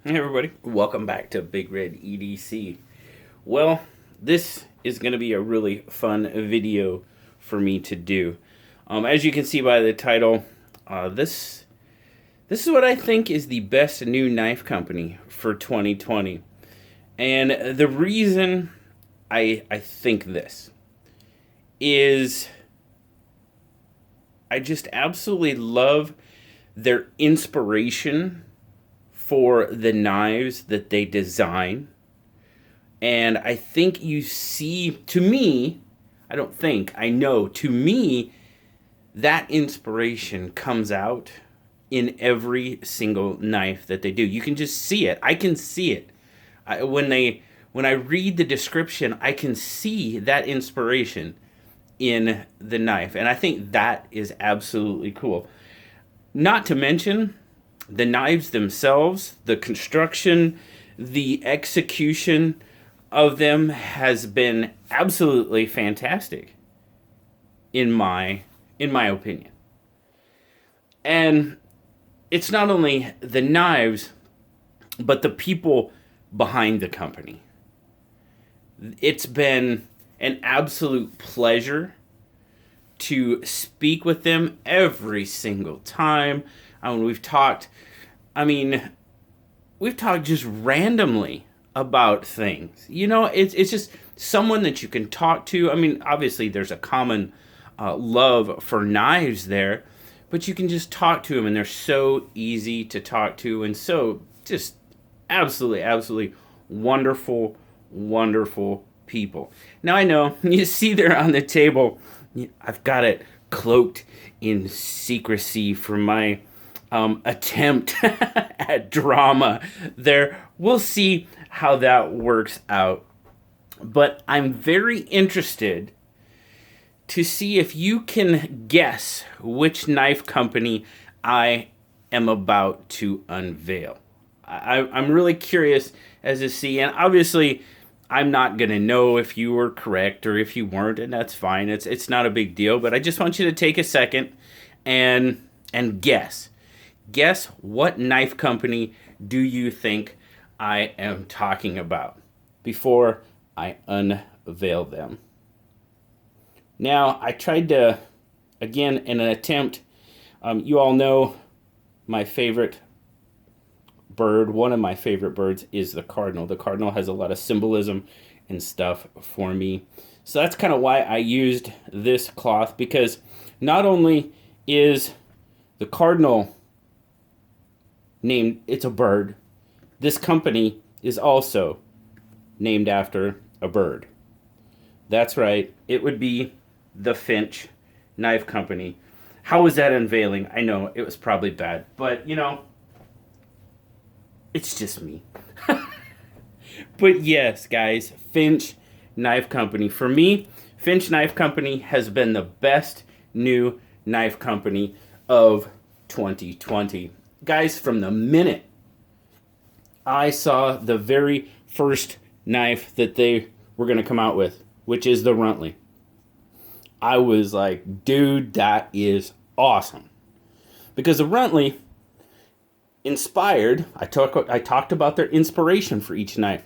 Hey everybody, welcome back to Big Red EDC. Well, this is going to be a really fun video for me to do. As you can see by the title, this is what I think is the best new knife company for 2020. And the reason I think this is I just absolutely love their inspiration for the knives that they design. And I think you see, to me, I don't think, I know, to me, that inspiration comes out in every single knife that they do. You can just see it. I can see it. When I read the description, I can see that inspiration in the knife. And I think that is absolutely cool. Not to mention the knives themselves, the construction, the execution of them has been absolutely fantastic in my opinion. And it's not only the knives, but the people behind the company. It's been an absolute pleasure to speak with them every single time. We've talked just randomly about things. You know, it's just someone that you can talk to. I mean, obviously there's a common love for knives there, but you can just talk to them, and they're so easy to talk to, and so just absolutely wonderful, wonderful people. Now I know you see there on the table, I've got it cloaked in secrecy for my attempt at drama there. We'll see how that works out. But I'm very interested to see if you can guess which knife company I am about to unveil. I'm really curious as to see, and obviously I'm not going to know if you were correct or if you weren't, and that's fine. It's not a big deal, but I just want you to take a second and guess. Guess what knife company do you think I am talking about before I unveil them? Now, I tried to, again, in an attempt, you all know my favorite bird. One of my favorite birds is the cardinal. The cardinal has a lot of symbolism and stuff for me. So that's kind of why I used this cloth, because not only is the cardinal named, it's a bird, this company is also named after a bird. That's right, it would be the Finch Knife Company. How was that unveiling? I know it was probably bad, but you know, it's just me. But yes, guys, Finch Knife Company. For me, Finch Knife Company has been the best new knife company of 2020. Guys, from the minute I saw the very first knife that they were going to come out with, which is the Runtley, I was like, dude, that is awesome. Because the Runtley inspired, I talked about their inspiration for each knife.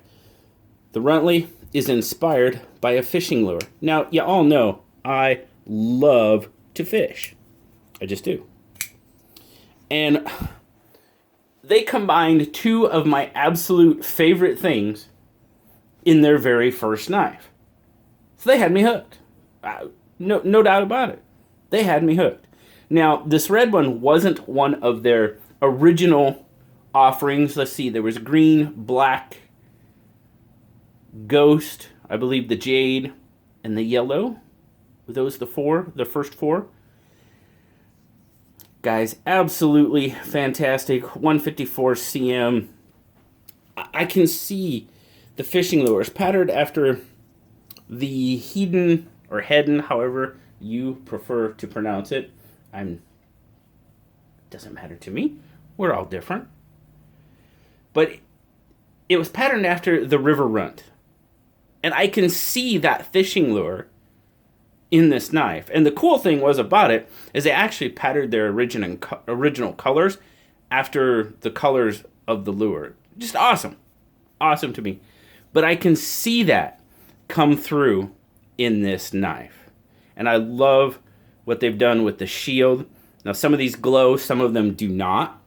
The Runtley is inspired by a fishing lure. Now, you all know I love to fish. I just do. And they combined two of my absolute favorite things in their very first knife. So they had me hooked. No doubt about it. They had me hooked. Now, this red one wasn't one of their original offerings. Let's see, there was green, black, ghost, I believe the jade, and the yellow. Were those the first four? Guys, absolutely fantastic. 154 cm. I can see the fishing lures patterned after the Hedon, or Hedon, however you prefer to pronounce it. Doesn't matter to me. We're all different. But it was patterned after the river runt. And I can see that fishing lure in this knife. And the cool thing was about it is they actually patterned their original colors after the colors of the lure. Just awesome. Awesome to me. But I can see that come through in this knife. And I love what they've done with the shield. Now, some of these glow, some of them do not.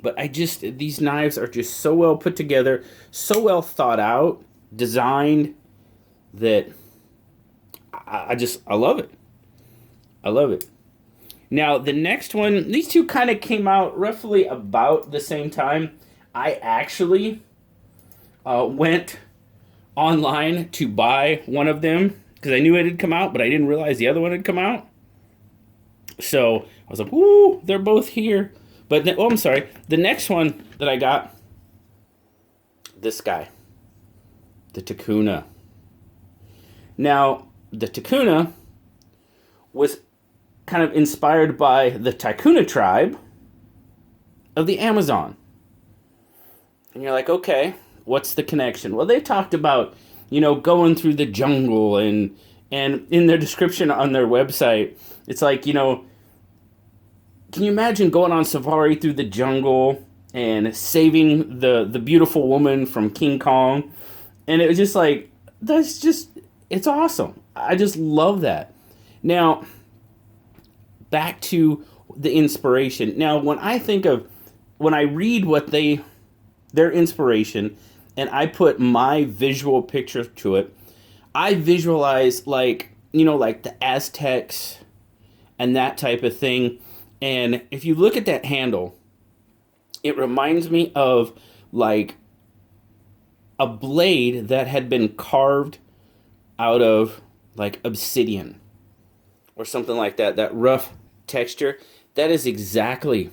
But these knives are just so well put together, so well thought out, designed, that I love it. I love it. Now, the next one, these two kind of came out roughly about the same time. I actually went online to buy one of them because I knew it had come out, but I didn't realize the other one had come out. So I was like, "Woo, they're both here." But I'm sorry. The next one that I got, this guy, the Takuna. Now, the Takuna was kind of inspired by the Takuna tribe of the Amazon. And you're like, okay, what's the connection? Well, they talked about, going through the jungle, and in their description on their website, it's like, can you imagine going on safari through the jungle and saving the beautiful woman from King Kong? And it was just like, it's awesome. I just love that. Now, back to the inspiration. Now, when I read their inspiration, and I put my visual picture to it, I visualize like the Aztecs and that type of thing. And if you look at that handle, it reminds me of like a blade that had been carved out of like obsidian or something like that, that rough texture. That is exactly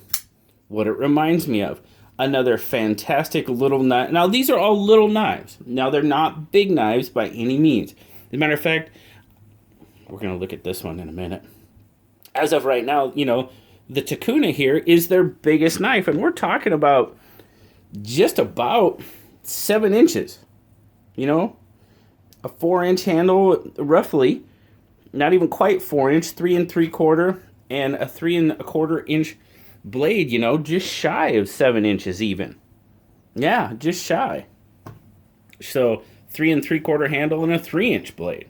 what it reminds me of. Another fantastic little knife. Now, these are all little knives. Now, they're not big knives by any means. As a matter of fact, we're going to look at this one in a minute. As of right now, the Takuna here is their biggest knife, and we're talking about just about 7 inches. A 4-inch handle, roughly. Not even quite 4-inch, 3 3/4, and a 3 1/4 inch blade, just shy of 7 inches even. Yeah, just shy. So 3 3/4 handle and a 3-inch blade.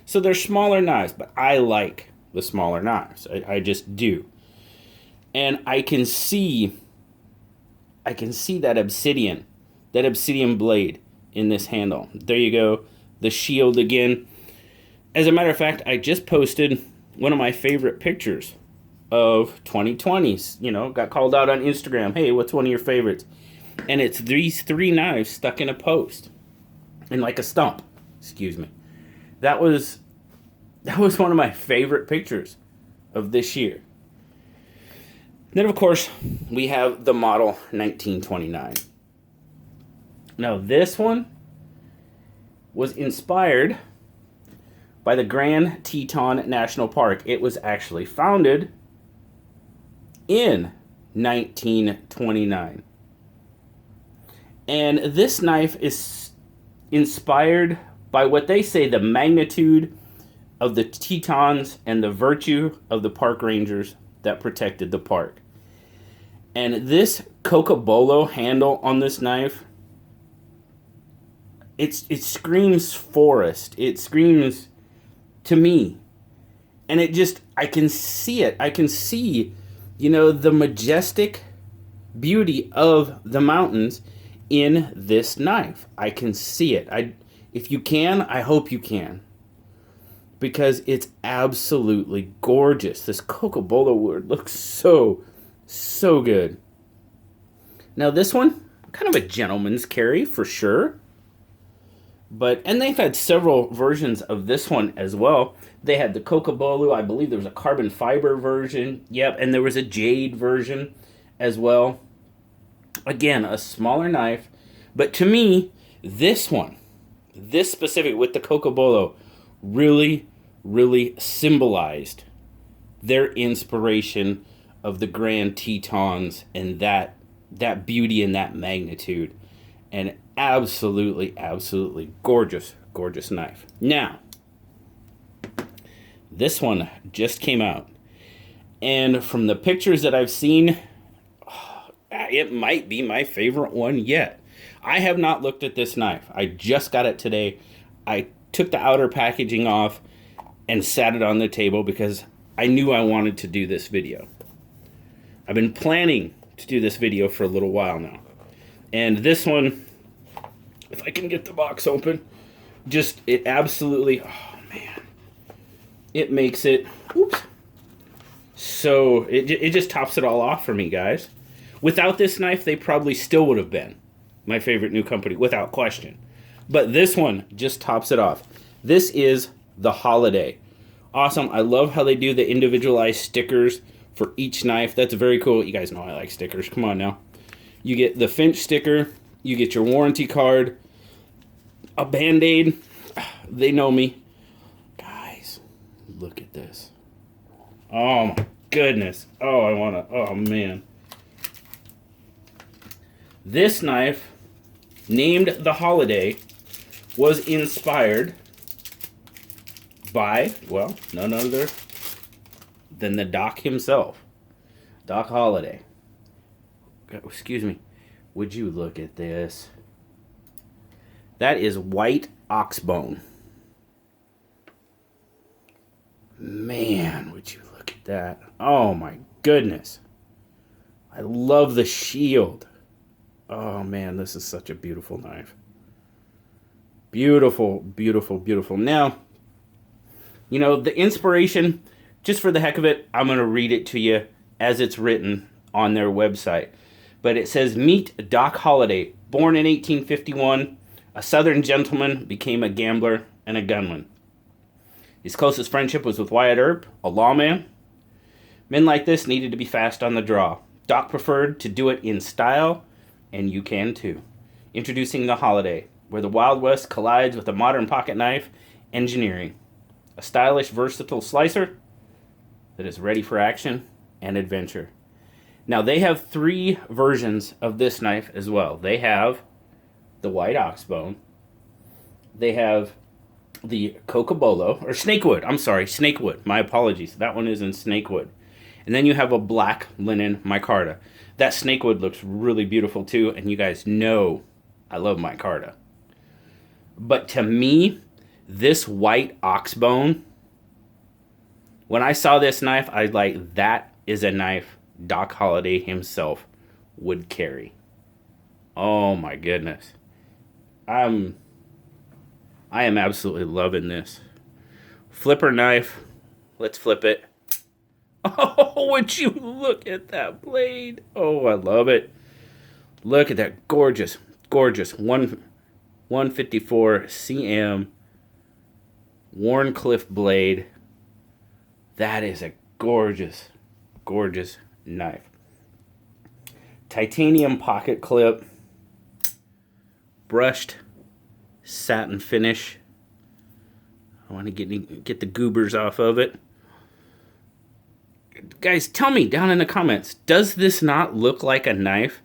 So they're smaller knives, but I like the smaller knives. I just do. And I can see that obsidian blade in this handle. There you go. The shield again. As a matter of fact, I just posted one of my favorite pictures of 2020s. Got called out on Instagram. Hey, what's one of your favorites? And it's these 3 knives stuck in a post. In like a stump. Excuse me. That was one of my favorite pictures of this year. Then, of course, we have the model 1929. Now, this one was inspired by the Grand Teton National Park. It was actually founded in 1929. And this knife is inspired by what they say the magnitude of the Tetons and the virtue of the park rangers that protected the park. And this Cocobolo handle on this knife, it screams forest. It screams to me. And I can see it. I can see, the majestic beauty of the mountains in this knife. I can see it. If you can, I hope you can. Because it's absolutely gorgeous. This Cocobolo wood looks so good. Now this one, kind of a gentleman's carry for sure. And they've had several versions of this one as well. They had the Cocobolo, I believe there was a carbon fiber version. Yep, and there was a jade version as well. Again, a smaller knife. But to me, this one, this specific with the Cocobolo, really, really symbolized their inspiration of the Grand Tetons and that beauty and that magnitude. And absolutely gorgeous knife. Now, this one just came out. And from the pictures that I've seen, It might be my favorite one yet. I have not looked at this knife. I just got it today. I took the outer packaging off and sat it on the table because I knew I wanted to do this video. I've been planning to do this video for a little while now. And this one, if I can get the box open, just, it absolutely, oh man, it makes it, oops. So it just tops it all off for me, guys. Without this knife, they probably still would have been my favorite new company, without question. But this one just tops it off. This is the Holiday. Awesome. I love how they do the individualized stickers for each knife. That's very cool. You guys know I like stickers. Come on now. You get the Finch sticker. You get your warranty card. A Band-Aid. They know me. Guys, look at this. Oh my goodness. Oh, I want to. Oh man. This knife, named the Holiday, was inspired by, well, none other than the Doc himself. Doc Holliday. Excuse me. Would you look at this? That is white ox bone. Man, would you look at that? Oh my goodness. I love the shield. Oh man, this is such a beautiful knife. Beautiful, beautiful, beautiful. Now, you know, the inspiration, just for the heck of it, I'm going to read it to you as it's written on their website. But it says, meet Doc Holliday. Born in 1851, a Southern gentleman, became a gambler and a gunman. His closest friendship was with Wyatt Earp, a lawman. Men like this needed to be fast on the draw. Doc preferred to do it in style, and you can too. Introducing the Holiday, where the Wild West collides with a modern pocket knife engineering. A stylish, versatile slicer that is ready for action and adventure. Now, they have 3 versions of this knife as well. They have the white ox bone. They have the cocobolo, or snakewood. I'm sorry, snakewood. My apologies. That one is in snakewood. And then you have a black linen micarta. That snakewood looks really beautiful too, and you guys know I love micarta. But to me, this white ox bone, when I saw this knife, I was like, that is a knife Doc Holliday himself would carry. Oh my goodness. I am absolutely loving this. Flipper knife. Let's flip it. Oh, would you look at that blade? Oh, I love it. Look at that gorgeous, gorgeous 154 CM Wharncliffe blade. That is a gorgeous, gorgeous knife. Titanium pocket clip. Brushed satin finish. I want to get the goobers off of it. Guys, tell me down in the comments, does this not look like a knife?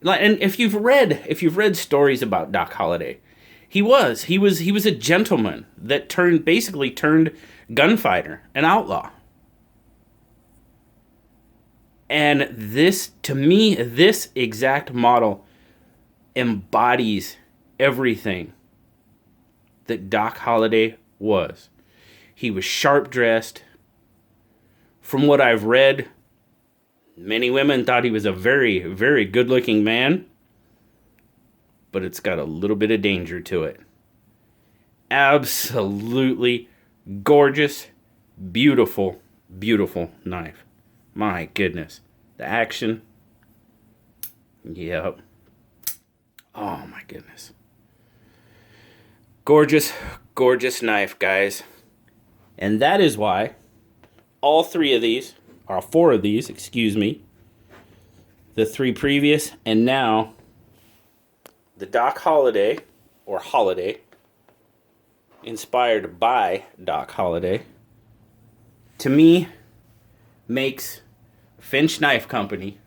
And if you've read stories about Doc Holliday, he was a gentleman that basically turned gunfighter, an outlaw. And this, to me, this exact model embodies everything that Doc Holliday was. He was sharp dressed. From what I've read, many women thought he was a very, very good looking man, but it's got a little bit of danger to it. Absolutely gorgeous, beautiful, beautiful knife. My goodness. The action. Yep. Oh my goodness. Gorgeous, gorgeous knife, guys. And that is why all 4 of these, excuse me, the 3 previous, and now the Doc Holliday, or Holiday, inspired by Doc Holliday, to me, makes Finch Knife Company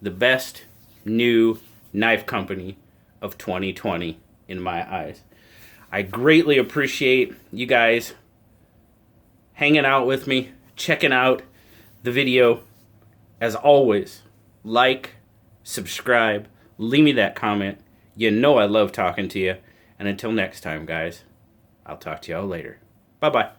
the best new knife company of 2020 in my eyes. I greatly appreciate you guys hanging out with me, checking out the video. As always, like, subscribe, leave me that comment. You know I love talking to you. And until next time, guys, I'll talk to y'all later. Bye-bye.